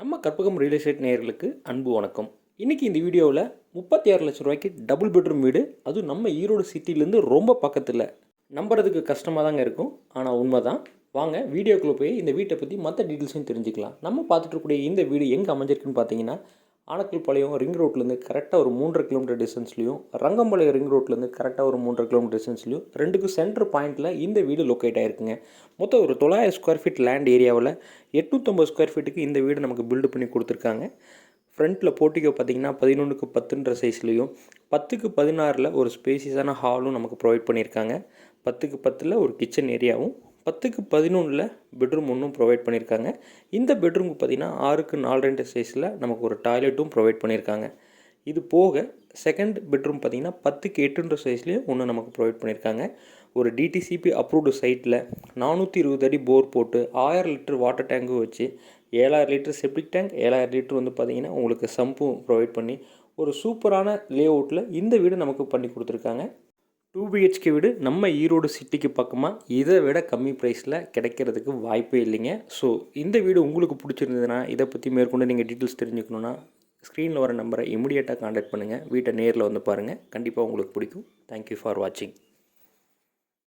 நம்ம Karpagam real estate நேயர்களுக்கு அன்பு வணக்கம். இன்றைக்கி இந்த வீடியோவில் 36 லட்ச ரூபாய்க்கு டபுள் பெட்ரூம் வீடு, அதுவும் நம்ம ஈரோடு சிட்டிலேருந்து ரொம்ப பக்கத்தில். நம்புறதுக்கு கஷ்டமாக தாங்க இருக்கும், ஆனால் உண்மை தான். வாங்க வீடியோக்குள்ளே போய் இந்த வீட்டை பற்றி மற்ற டீட்டெயில்ஸையும் தெரிஞ்சுக்கலாம். நம்ம பார்த்துட்டு இருக்கக்கூடிய இந்த வீடு எங்கே அமைஞ்சிருக்குன்னு பார்த்தீங்கன்னா, ஆனக்கல் பாளையம் ரிங் ரோட்லேருந்து கரெக்டாக ஒரு 3.5 கிலோமீட்டர் டிஸ்டன்ஸ்லையும், ரங்கம்பாளையம் ரிங் ரோட்லேருந்து கரெக்டாக ஒரு 3.5 கிலோமீட்டர் டிஸ்டன்ஸ்லையும், ரெண்டுக்கும் சென்டர் பாயிண்ட்டில் இந்த வீடு லொக்கேட் ஆகிருக்குங்க. மொத்தம் ஒரு 900 ஸ்கொயர் ஃபீட் லேண்ட் ஏரியாவில் 850 ஸ்கொயர் ஃபீட்டுக்கு இந்த வீடு நமக்கு பில்டு பண்ணி கொடுத்துருக்காங்க. ஃப்ரண்ட்டில் போர்ட்டிகோ பார்த்திங்கன்னா 11க்கு 10ன்ற சைஸ்லையும், 10க்கு 16ல் ஒரு ஸ்பேசியஸான ஹாலும் நமக்கு ப்ரொவைட் பண்ணியிருக்காங்க. 10க்கு 10ல் ஒரு கிச்சன் ஏரியாவும், 10க்கு 11ல் பெட்ரூம் ஒன்றும் ப்ரொவைட் பண்ணியிருக்காங்க. இந்த பெட்ரூமுக்கு பார்த்திங்கன்னா 6க்கு 4.2 சைஸில் நமக்கு ஒரு டாய்லெட்டும் ப்ரொவைட் பண்ணியிருக்காங்க. இது போக செகண்ட் பெட்ரூம் பார்த்திங்கன்னா 10க்கு 8ன்ற சைஸ்லேயும் ஒன்று நமக்கு ப்ரொவைட் பண்ணியிருக்காங்க. ஒரு டிடிசிபி அப்ரூவ்டு சைட்டில் 420 அடி போர் போட்டு 1000 லிட்டர் வாட்டர் டேங்கும் வச்சு 7000 லிட்டர் செப்டிக் டேங்க், 7000 லிட்டர் வந்து பார்த்திங்கன்னா உங்களுக்கு சம்பும் ப்ரொவைட் பண்ணி ஒரு சூப்பரான லே அவுட்டில் இந்த வீடு நமக்கு பண்ணி கொடுத்துருக்காங்க. 2 BHK வீடு நம்ம ஈரோடு சிட்டிக்கு பக்கமாக இதை விட கம்மி ப்ரைஸில் கிடைக்கிறதுக்கு வாய்ப்பே இல்லைங்க. ஸோ இந்த வீடு உங்களுக்கு பிடிச்சிருந்ததுன்னா, இதை பற்றி மேற்கொண்டு நீங்கள் டீட்டெயில்ஸ் தெரிஞ்சுக்கணுன்னா ஸ்க்ரீனில் வர நம்பரை இமிடியேட்டாக கான்டாக்ட் பண்ணுங்கள். வீட்டை நேரில் வந்து பாருங்கள், கண்டிப்பாக உங்களுக்கு பிடிக்கும். தேங்க்யூ ஃபார் வாட்சிங்.